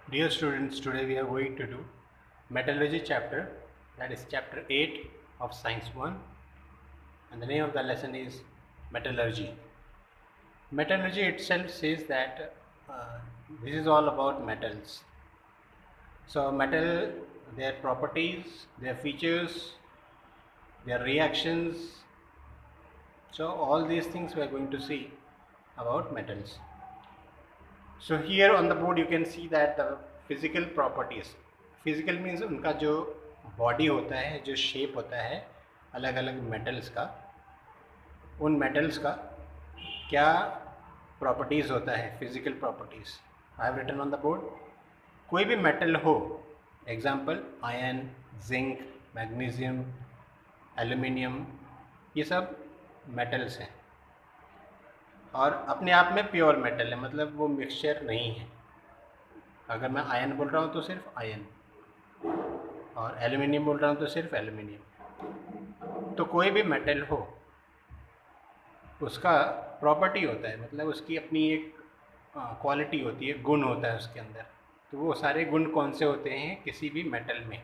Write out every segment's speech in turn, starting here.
Dear students, today we are going to do metallurgy chapter, that is chapter 8 of science 1, and the name of the lesson is metallurgy. Metallurgy itself says that this is all about metals. So metal, their properties, their features, their reactions, so all these things we are going to see about metals. So here on the board you can see that the physical properties. Physical means उनका जो body होता है, जो shape होता है अलग अलग metals का, उन मेटल्स का क्या प्रॉपर्टीज़ होता है, physical properties I have written on the board. कोई भी मेटल हो, example iron, zinc, magnesium, aluminium, ये सब मेटल्स हैं और अपने आप में प्योर मेटल है, मतलब वो मिक्सचर नहीं है. अगर मैं आयन बोल रहा हूँ तो सिर्फ आयन, और एल्यूमिनियम बोल रहा हूँ तो सिर्फ एल्यूमिनियम. तो कोई भी मेटल हो उसका प्रॉपर्टी होता है, मतलब उसकी अपनी एक क्वालिटी होती है, गुण होता है उसके अंदर. तो वो सारे गुण कौन से होते हैं किसी भी मेटल में?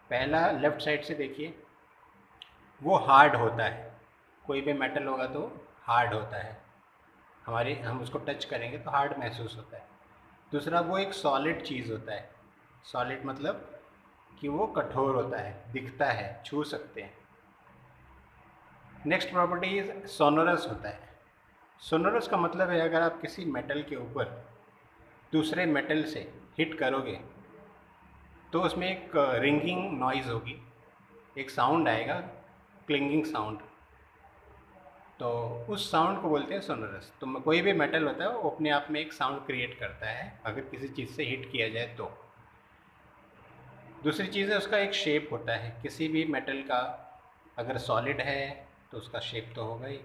पहला लेफ़्ट साइड से देखिए, वो हार्ड होता है. कोई भी मेटल होगा तो हार्ड होता है, हम उसको टच करेंगे तो हार्ड महसूस होता है. दूसरा, वो एक सॉलिड चीज़ होता है. सॉलिड मतलब कि वो कठोर होता है, दिखता है, छू सकते हैं. नेक्स्ट प्रॉपर्टी इज सोनोरस होता है. सोनोरस का मतलब है अगर आप किसी मेटल के ऊपर दूसरे मेटल से हिट करोगे तो उसमें एक रिंगिंग नॉइज़ होगी, एक साउंड आएगा, क्लिंगिंग साउंड. तो उस साउंड को बोलते हैं सोनोरस. तो कोई भी मेटल होता है वो अपने आप में एक साउंड क्रिएट करता है अगर किसी चीज़ से हिट किया जाए तो. दूसरी चीज़ है उसका एक शेप होता है. किसी भी मेटल का अगर सॉलिड है तो उसका शेप तो होगा ही.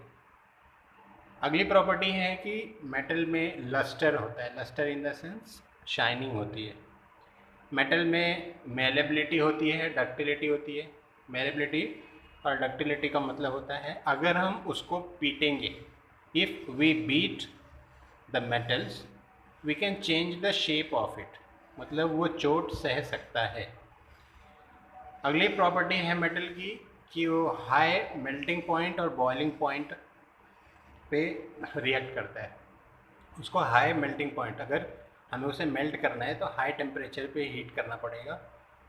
अगली प्रॉपर्टी है कि मेटल में लस्टर होता है. Lustre in the sense shining होती है. मेटल में मेलेबिलिटी होती है, डक्टिलिटी होती है. मेलेबिलिटी और डक्टिलिटी का मतलब होता है अगर हम उसको पीटेंगे, if we beat the metals we can change the shape of it, मतलब वो चोट सह सकता है. अगली प्रॉपर्टी है मेटल की कि वो हाई मेल्टिंग पॉइंट और बॉइलिंग पॉइंट पे रिएक्ट करता है. उसको हाई मेल्टिंग पॉइंट, अगर हमें उसे मेल्ट करना है तो हाई टेम्परेचर पे हीट करना पड़ेगा.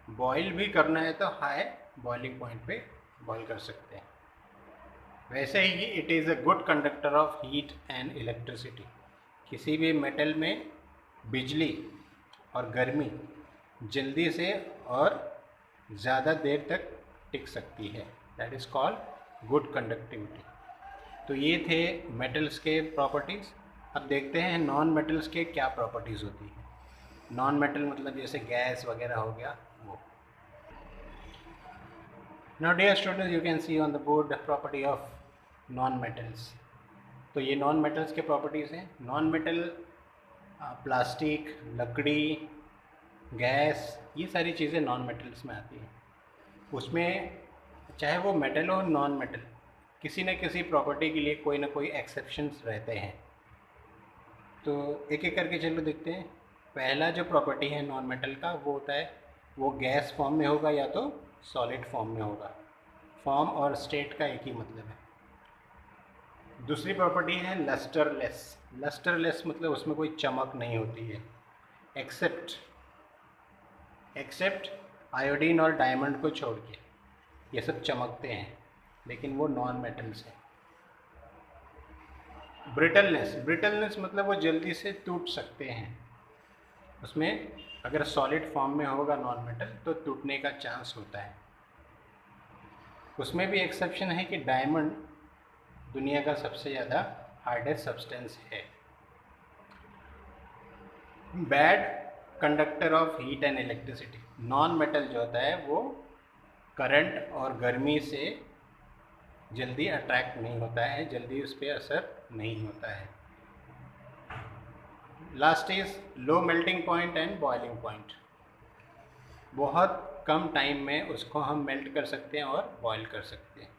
बॉयल भी करना है तो हाई बॉइलिंग पॉइंट पे बॉयल कर सकते हैं. वैसे ही it is a good conductor of heat and electricity. किसी भी मेटल में बिजली और गर्मी जल्दी से और ज़्यादा देर तक टिक सकती है. That is called good conductivity. तो ये थे मेटल्स के प्रॉपर्टीज़. अब देखते हैं नॉन मेटल्स के क्या प्रॉपर्टीज़ होती है. नॉन मेटल मतलब जैसे गैस वगैरह हो गया वो. Now dear students, you can see on the board the property of non metals. तो ये नॉन मेटल्स के प्रॉपर्टीज़ हैं. नॉन मेटल प्लास्टिक, लकड़ी, गैस, ये सारी चीज़ें नॉन मेटल्स में आती हैं. उसमें चाहे वो मेटल हो नॉन मेटल, किसी न किसी प्रॉपर्टी के लिए कोई ना कोई एक्सेप्शंस रहते हैं. तो एक एक करके चलो देखते हैं. पहला जो प्रॉपर्टी है नॉन मेटल का वो होता है वो गैस फॉर्म में होगा या तो सॉलिड फॉर्म में होगा. फॉर्म और स्टेट का एक ही मतलब है. दूसरी प्रॉपर्टी है लस्टरलेस. लस्टरलेस मतलब उसमें कोई चमक नहीं होती है, एक्सेप्ट आयोडीन और डायमंड को छोड़ के ये सब चमकते हैं, लेकिन वो नॉन मेटल्स हैं. ब्रिटलनेस मतलब वो जल्दी से टूट सकते हैं. उसमें अगर सॉलिड फॉर्म में होगा नॉन मेटल तो टूटने का चांस होता है. उसमें भी एक्सेप्शन है कि डायमंड दुनिया का सबसे ज़्यादा हार्डेस्ट सब्सटेंस है. Bad conductor of heat and electricity. Non metal जो होता है वो करंट और गर्मी से जल्दी अट्रैक्ट नहीं होता है, जल्दी उस पर असर नहीं होता है. Last is low melting point and boiling point. बहुत कम टाइम में उसको हम मेल्ट कर सकते हैं और बॉयल कर सकते हैं.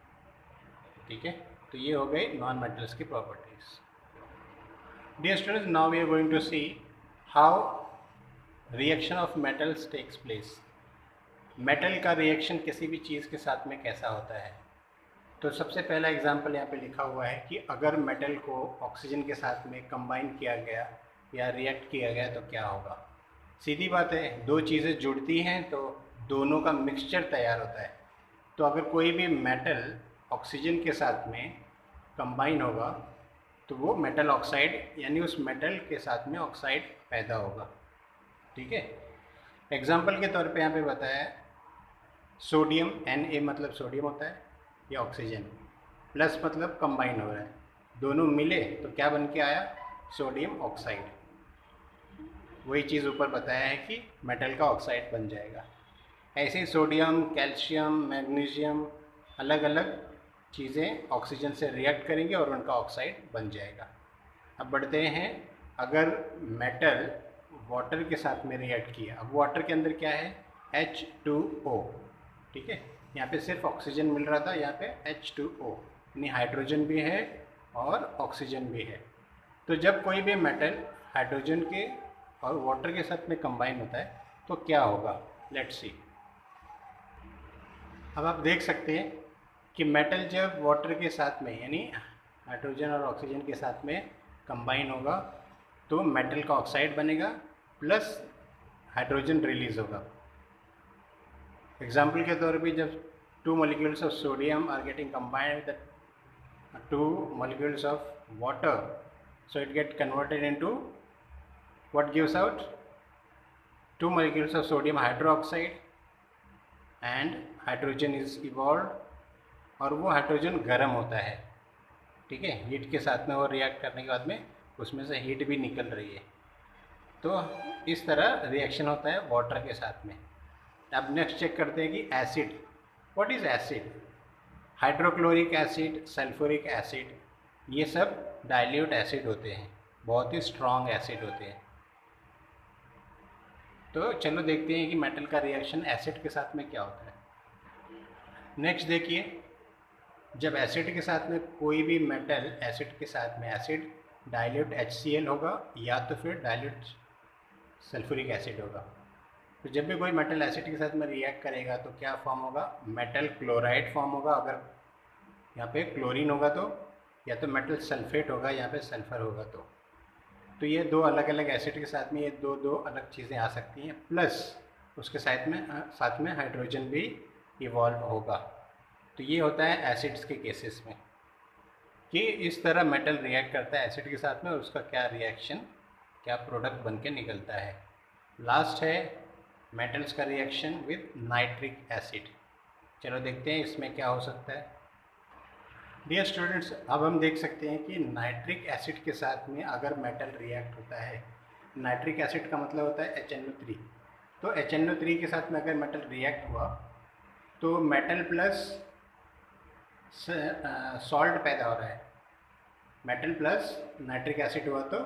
ठीक है, तो ये हो गई नॉन मेटल्स की properties. Dear students, now we are going to see how reaction of metals takes place. Metal का रिएक्शन किसी भी चीज़ के साथ में कैसा होता है। तो सबसे पहला एग्जांपल यहाँ पे लिखा हुआ है कि अगर मेटल को ऑक्सीजन के साथ में कंबाइन किया गया या रिएक्ट किया गया तो क्या होगा। सीधी बात है, दो चीज़ें जुड़ती हैं तो दोनों का मिक्सचर तैयार होता है। तो अगर कोई भी मेटल ऑक्सीजन के साथ में कंबाइन होगा तो वो मेटल ऑक्साइड यानी उस मेटल के साथ में ऑक्साइड पैदा होगा। ठीक है, एग्जाम्पल के तौर पे यहाँ पे बताया है सोडियम, Na मतलब सोडियम होता है या ऑक्सीजन, प्लस मतलब कंबाइन हो रहा है, दोनों मिले तो क्या बन के आया, सोडियम ऑक्साइड। वही चीज़ ऊपर बताया है कि मेटल का ऑक्साइड बन जाएगा। ऐसे ही सोडियम, कैल्शियम, मैग्नीशियम अलग अलग चीज़ें ऑक्सीजन से रिएक्ट करेंगे और उनका ऑक्साइड बन जाएगा। अब बढ़ते हैं, अगर मेटल वाटर के साथ में रिएक्ट किया, अब वाटर के अंदर क्या है, H2O। ठीक है, यहाँ पे सिर्फ ऑक्सीजन मिल रहा था, यहाँ पे H2O यानी हाइड्रोजन भी है और ऑक्सीजन भी है। तो जब कोई भी मेटल हाइड्रोजन के और वाटर के साथ में कंबाइन होता है तो क्या होगा, लेट्स सी। अब आप देख सकते हैं कि मेटल जब वाटर के साथ में यानी हाइड्रोजन और ऑक्सीजन के साथ में कंबाइन होगा तो मेटल का ऑक्साइड बनेगा प्लस हाइड्रोजन रिलीज होगा। एग्जाम्पल के तौर पे जब 2 molecules of sodium are getting combined with 2 molecules of water, so it get converted into what gives out 2 molecules of sodium hydroxide and hydrogen is evolved और वो hydrogen गर्म होता है। ठीक है, हीट के साथ में वो रिएक्ट करने के बाद में उसमें से हीट भी निकल रही है। तो इस तरह रिएक्शन होता है वाटर के साथ में। अब नेक्स्ट चेक करते हैं कि acid, what is acid. Hydrochloric acid, sulphuric acid, ये सब डाइल्यूट एसिड होते हैं, बहुत ही स्ट्रॉन्ग एसिड होते हैं। तो चलो देखते हैं कि मेटल का रिएक्शन एसिड के साथ में क्या होता है। नेक्स्ट देखिए, जब एसिड के साथ में कोई भी मेटल एसिड के साथ में एसिड डाइल्यूट HCl होगा या तो फिर डाइल्यूट सल्फ्यूरिक एसिड होगा। तो जब भी कोई मेटल एसिड के साथ में रिएक्ट करेगा तो क्या फॉर्म होगा, मेटल क्लोराइड फॉर्म होगा। अगर यहाँ पे क्लोरीन होगा तो, या तो मेटल सल्फेट होगा, यहाँ पे सल्फर होगा। तो ये दो अलग अलग एसिड के साथ में ये दो अलग चीज़ें आ सकती हैं, प्लस उसके साथ में हाइड्रोजन भी इवॉल्व होगा। तो ये होता है एसिड्स के केसेस में कि इस तरह मेटल रिएक्ट करता है एसिड के साथ में और उसका क्या रिएक्शन, क्या प्रोडक्ट बन के निकलता है। लास्ट है मेटल्स का रिएक्शन विद नाइट्रिक एसिड। चलो देखते हैं इसमें क्या हो सकता है। डियर स्टूडेंट्स, अब हम देख सकते हैं कि नाइट्रिक एसिड के साथ में अगर मेटल रिएक्ट होता है, नाइट्रिक एसिड का मतलब होता है HNO3। तो HNO3 के साथ में अगर मेटल रिएक्ट हुआ तो मेटल प्लस सॉल्ट पैदा हो रहा है। मेटल प्लस नाइट्रिक एसिड हुआ तो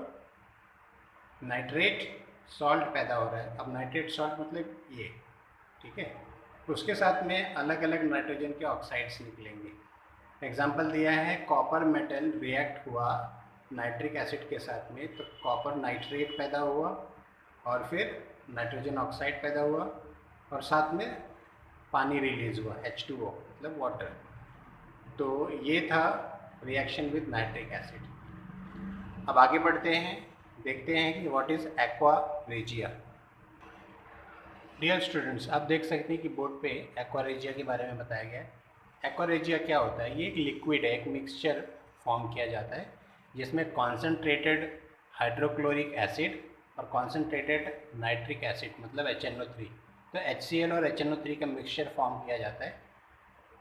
नाइट्रेट सॉल्ट पैदा हो रहा है। अब नाइट्रेट सॉल्ट मतलब ये, ठीक है, उसके साथ में अलग अलग नाइट्रोजन के ऑक्साइड्स निकलेंगे। एग्जाम्पल दिया है, कॉपर मेटल रिएक्ट हुआ नाइट्रिक एसिड के साथ में तो कॉपर नाइट्रेट पैदा हुआ और फिर नाइट्रोजन ऑक्साइड पैदा हुआ और साथ में पानी रिलीज हुआ, H2O मतलब वाटर। तो ये था रिएक्शन विद नाइट्रिक एसिड। अब आगे बढ़ते हैं, देखते हैं कि what is aqua regia. Dear students, आप देख सकते हैं कि बोर्ड पे एक्वा रेजिया के बारे में बताया गया है। एक्वा रेजिया क्या होता है, ये एक लिक्विड है, एक मिक्सचर फॉर्म किया जाता है जिसमें कॉन्सेंट्रेटेड हाइड्रोक्लोरिक एसिड और कॉन्सेंट्रेटेड नाइट्रिक एसिड मतलब HNO3, तो HCl और HNO3 का मिक्सचर फॉर्म किया जाता है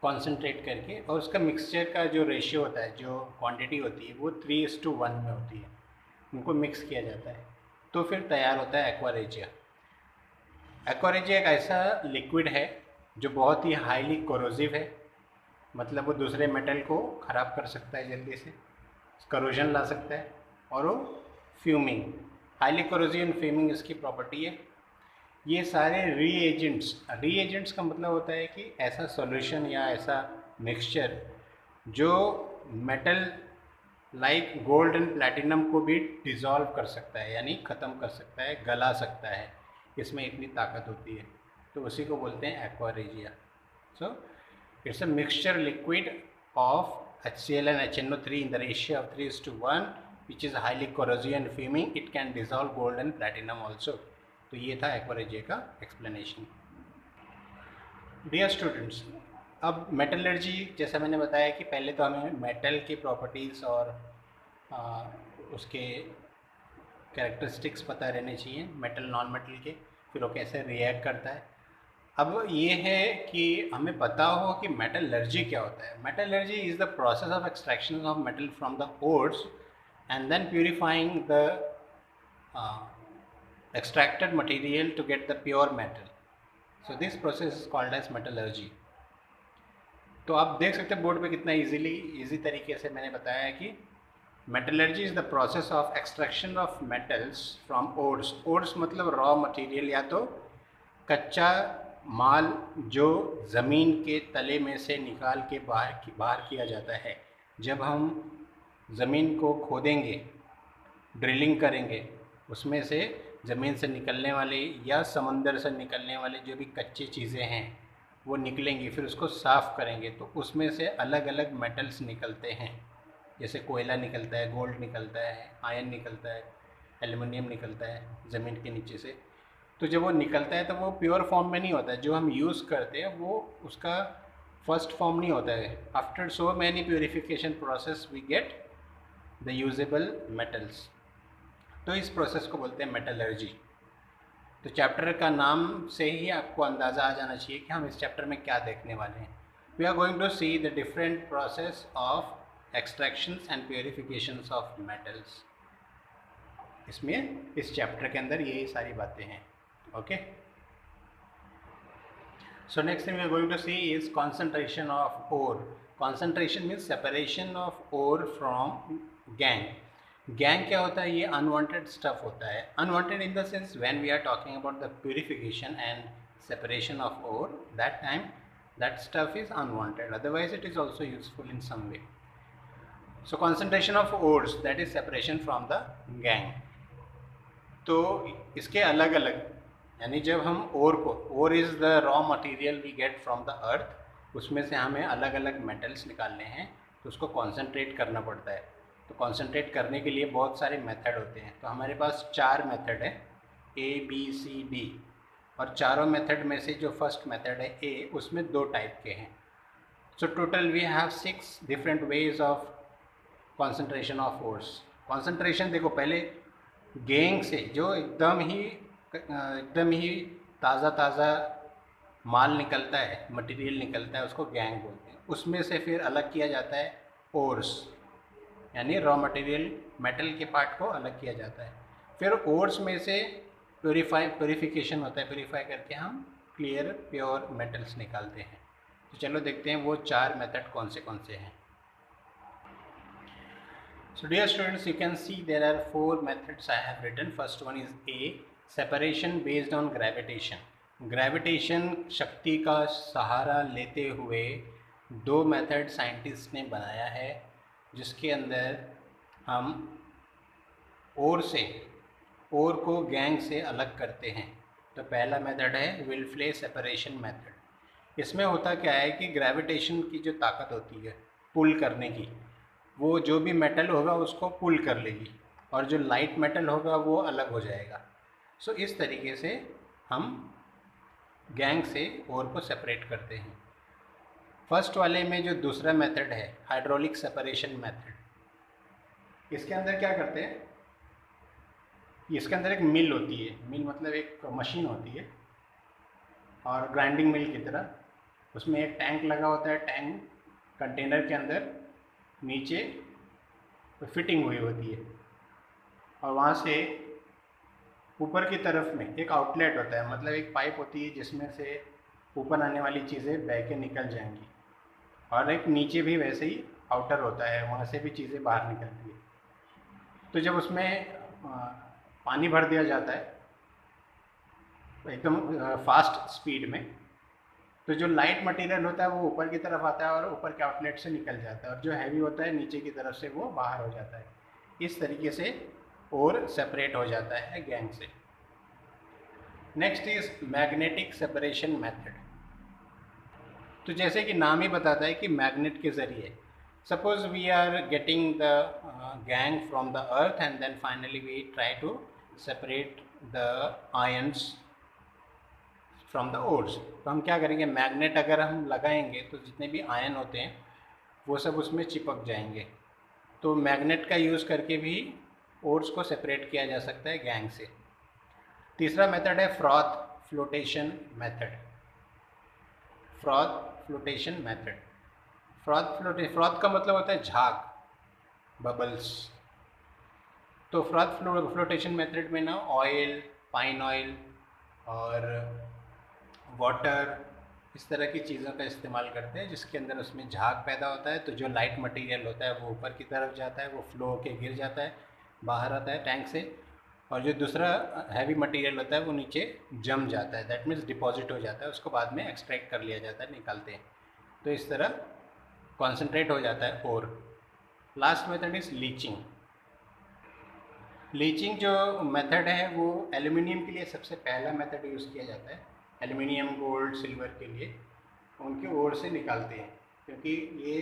कॉन्सेंट्रेट करके, और उसका मिक्सचर का जो रेशियो होता है, जो क्वांटिटी होती है वो 3:1 में होती है। उनको मिक्स किया जाता है तो फिर तैयार होता है एक्वा रेजिया। एक्वा रेजिया एक ऐसा लिक्विड है जो बहुत ही हाईली कोरोसिव है, मतलब वो दूसरे मेटल को ख़राब कर सकता है, जल्दी से करोजन ला सकता है, और वो fuming, highly corrosive and fuming इसकी प्रॉपर्टी है। ये सारे रीएजेंट्स का मतलब होता है कि ऐसा सॉल्यूशन या ऐसा मिक्सचर जो metal like gold and platinum को भी डिज़ोल्व कर सकता है, यानी ख़त्म कर सकता है, गला सकता है। इसमें इतनी ताकत होती है, तो उसी को बोलते हैं aqua-regia. So it's a mixture liquid of HCl and HNO3 in the ratio of 3:1 which is highly corrosive and fuming. It can dissolve gold and platinum also. तो ये था एक्वा-रेजिया का एक्सप्लेनेशन। डियर स्टूडेंट्स, अब metallurgy जैसा मैंने बताया कि पहले तो हमें मेटल की प्रॉपर्टीज़ और उसके कैरेक्टरिस्टिक्स पता रहने चाहिए, मेटल नॉन मेटल के, फिर वो कैसे रिएक्ट करता है। अब ये है कि हमें पता हो कि मेटलर्जी क्या होता है। Metallurgy is the process of extraction of metal from the ores and then purifying the extracted material to get the pure metal. So this process is called as metallurgy. तो आप देख सकते हैं बोर्ड पे कितना इजी तरीके से मैंने बताया है कि metallurgy is the process of extraction of metals from ores. Ores मतलब रॉ मटेरियल या तो कच्चा माल जो ज़मीन के तले में से निकाल के बाहर किया जाता है। जब हम ज़मीन को खोदेंगे, ड्रिलिंग करेंगे, उसमें से ज़मीन से निकलने वाली या समंदर से निकलने वाली जो भी कच्ची चीज़ें हैं वो निकलेंगी, फिर उसको साफ़ करेंगे तो उसमें से अलग अलग मेटल्स निकलते हैं। जैसे कोयला निकलता है, गोल्ड निकलता है, आयरन निकलता है, एल्युमिनियम निकलता है ज़मीन के नीचे से। तो जब वो निकलता है तो वो प्योर फॉर्म में नहीं होता है, जो हम यूज़ करते हैं वो उसका फर्स्ट फॉर्म नहीं होता है। After so many purification process we get the usable metals. तो इस प्रोसेस को बोलते हैं मेटलर्जी। तो चैप्टर का नाम से ही आपको अंदाज़ा आ जाना चाहिए कि हम इस चैप्टर में क्या देखने वाले हैं। We are going to see the different process of extractions and purifications of metals. इसमें इस चैप्टर के अंदर यही सारी बातें हैं। Okay, so next thing we are going to see is concentration of ore. Concentration means separation of ore from gangue. Gangue क्या होता है? ये अनवांटेड स्टफ होता है। Unwanted in the sense when we are talking about the purification and separation of ore, that time that stuff is unwanted, otherwise it is also useful in some way. So concentration of ores that is separation from the gangue. तो इसके अलग अलग, यानी जब हम ore को, ore is the raw material we get from the earth, उसमें से हमें अलग अलग मेटल्स निकालने हैं तो उसको कॉन्सेंट्रेट करना पड़ता है। तो कॉन्सेंट्रेट करने के लिए बहुत सारे मेथड होते हैं। तो हमारे पास 4 मेथड है, ABCD, और चारों मेथड में से जो फर्स्ट मेथड है A, उसमें 2 टाइप के हैं। So total we have 6 different ways of concentration of ores. Concentration देखो, पहले गैंग से जो एकदम ही ताज़ा माल निकलता है, मटेरियल निकलता है, उसको गैंग बोलते हैं। उसमें से फिर अलग किया जाता है ओर्स, यानी रॉ मटेरियल मेटल के पार्ट को अलग किया जाता है। फिर ओर्स में से प्योरीफिकेशन होता है, प्योरीफाई करके हम क्लियर प्योर मेटल्स निकालते हैं। तो चलो देखते हैं वो 4 मेथड कौन से हैं। So dear students, you can see there are 4 methods I have written. First one is A, separation based on gravitation. Gravitation शक्ति का सहारा लेते हुए 2 मेथड साइंटिस्ट ने बनाया है, जिसके अंदर हम ओर को गैंग से अलग करते हैं। तो पहला मेथड है विल्फ्ले सेपरेशन मेथड। इसमें होता क्या है कि ग्रेविटेशन की जो ताकत होती है पुल करने की, वो जो भी मेटल होगा उसको पुल कर लेगी और जो लाइट मेटल होगा वो अलग हो जाएगा। सो इस तरीके से हम गैंग से ओर को सेपरेट करते हैं। फर्स्ट वाले में जो दूसरा मेथड है हाइड्रोलिक सेपरेशन मेथड, इसके अंदर क्या करते हैं, इसके अंदर एक मिल होती है, मिल मतलब एक मशीन होती है और ग्राइंडिंग मिल की तरह, उसमें एक टैंक लगा होता है। टैंक कंटेनर के अंदर नीचे फिटिंग हुई होती है और वहाँ से ऊपर की तरफ में एक आउटलेट होता है, मतलब एक पाइप होती है जिसमें से ऊपर आने वाली चीज़ें बह के निकल जाएंगी, और एक नीचे भी वैसे ही आउटर होता है, वहाँ से भी चीज़ें बाहर निकलती है। तो जब उसमें पानी भर दिया जाता है एकदम फास्ट स्पीड में, तो जो लाइट मटेरियल होता है वो ऊपर की तरफ आता है और ऊपर के आउटलेट से निकल जाता है, और जो हैवी होता है नीचे की तरफ से वो बाहर हो जाता है। इस तरीके से ओर सेपरेट हो जाता है गैंग से। Next is magnetic separation method. तो जैसे कि नाम ही बताता है कि मैग्नेट के ज़रिए, suppose we are getting the gangue from the earth and then finally we try to separate the ions from the ores. तो हम क्या करेंगे, मैग्नेट अगर हम लगाएंगे तो जितने भी आयन होते हैं वो सब उसमें चिपक जाएंगे। तो मैग्नेट का यूज़ करके भी ओर्स को सेपरेट किया जा सकता है गैंग से। तीसरा मेथड है froth flotation method. Froth flotation method, froth का मतलब होता है झाग, बबल्स। तो फ्रॉथ फ्लोटेशन मेथड में ना ऑयल, पाइन ऑयल और वाटर, इस तरह की चीज़ों का इस्तेमाल करते हैं जिसके अंदर उसमें झाग पैदा होता है। तो जो लाइट मटेरियल होता है वो ऊपर की तरफ जाता है, वो फ्लो होके गिर जाता है, बाहर आता है टैंक से, और जो दूसरा हैवी मटेरियल होता है वो नीचे जम जाता है, दैट मीन्स डिपॉजिट हो जाता है, उसको बाद में एक्सट्रैक्ट कर लिया जाता है, निकालते हैं। तो इस तरह कॉन्सेंट्रेट हो जाता है और last method is leaching. Leaching जो मेथड है वो एल्युमिनियम के लिए सबसे पहला मेथड यूज़ किया जाता है। एल्युमिनियम, गोल्ड, सिल्वर के लिए उनके ओर से निकालते हैं क्योंकि ये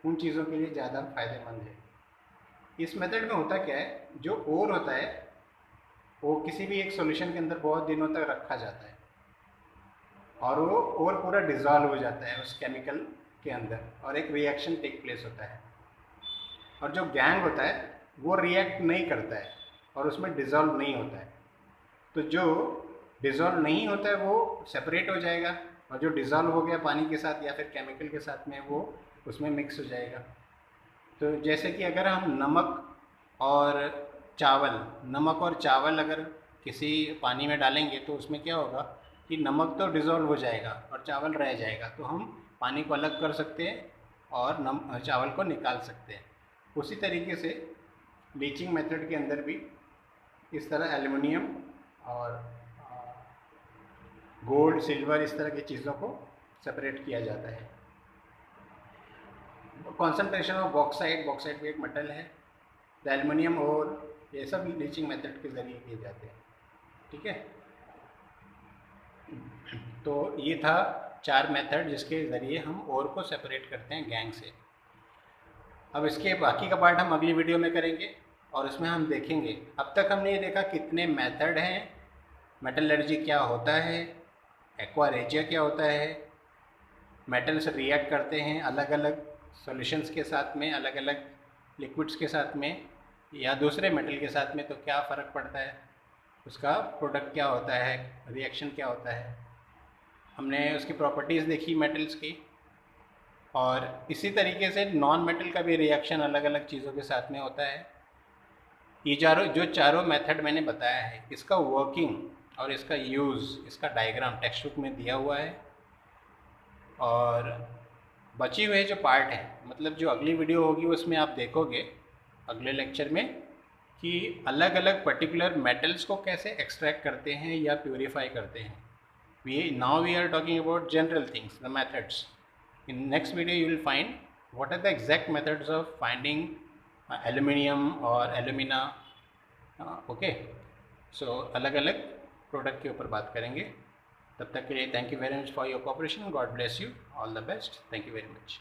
उन चीज़ों के लिए ज़्यादा फायदेमंद है। इस मेथड में होता क्या है, जो ओर होता है वो किसी भी एक सॉल्यूशन के अंदर बहुत दिनों तक रखा जाता है और वो और पूरा डिज़ोल्व हो जाता है उस केमिकल के अंदर और एक रिएक्शन टेक प्लेस होता है। और जो गैंग होता है वो रिएक्ट नहीं करता है और उसमें डिज़ोल्व नहीं होता है। तो जो डिज़ोल्व नहीं होता है वो सेपरेट हो जाएगा और जो डिज़ोल्व हो गया पानी के साथ या फिर केमिकल के साथ में वो उसमें मिक्स हो जाएगा। तो जैसे कि अगर हम नमक और चावल अगर किसी पानी में डालेंगे तो उसमें क्या होगा कि नमक तो डिज़ोल्व हो जाएगा और चावल रह जाएगा, तो हम पानी को अलग कर सकते हैं और चावल को निकाल सकते हैं। उसी तरीके से लीचिंग मेथड के अंदर भी इस तरह एल्युमिनियम और गोल्ड, सिल्वर, इस तरह की चीज़ों को सेपरेट किया जाता है। कॉन्सेंट्रेशन ऑफ बॉक्साइट भी एक मेटल है, द एल्युमिनियम और ये सब लीचिंग मेथड के ज़रिए किए जाते हैं। ठीक है, तो ये था 4 मेथड जिसके ज़रिए हम ओर को सेपरेट करते हैं गैंग से। अब इसके बाकी का पार्ट हम अगली वीडियो में करेंगे और इसमें हम देखेंगे, अब तक हमने ये देखा कितने मेथड हैं, मेटलर्जी क्या होता है, एक्वा रेजिया क्या होता है, मेटल्स रिएक्ट करते हैं अलग अलग सॉल्यूशंस के साथ में, अलग अलग लिक्विड्स के साथ में या दूसरे मेटल के साथ में, तो क्या फ़र्क पड़ता है, उसका प्रोडक्ट क्या होता है, रिएक्शन क्या होता है। हमने उसकी प्रॉपर्टीज़ देखी मेटल्स की, और इसी तरीके से नॉन मेटल का भी रिएक्शन अलग अलग चीज़ों के साथ में होता है। ये जो चारों मेथड मैंने बताया है, इसका वर्किंग और इसका यूज़, इसका डायग्राम टेक्स्ट बुक में दिया हुआ है। और बची हुए जो पार्ट है, मतलब जो अगली वीडियो होगी उसमें आप देखोगे अगले लेक्चर में कि अलग अलग पर्टिकुलर मेटल्स को कैसे एक्सट्रैक्ट करते हैं या प्यूरिफाई करते हैं। Now we are talking about general things, the methods. In next video you will find what are the exact methods of finding aluminium or alumina. Okay, so अलग अलग product के ऊपर बात करेंगे। तब तक के लिए thank you very much for your cooperation. God bless you, all the best, thank you very much.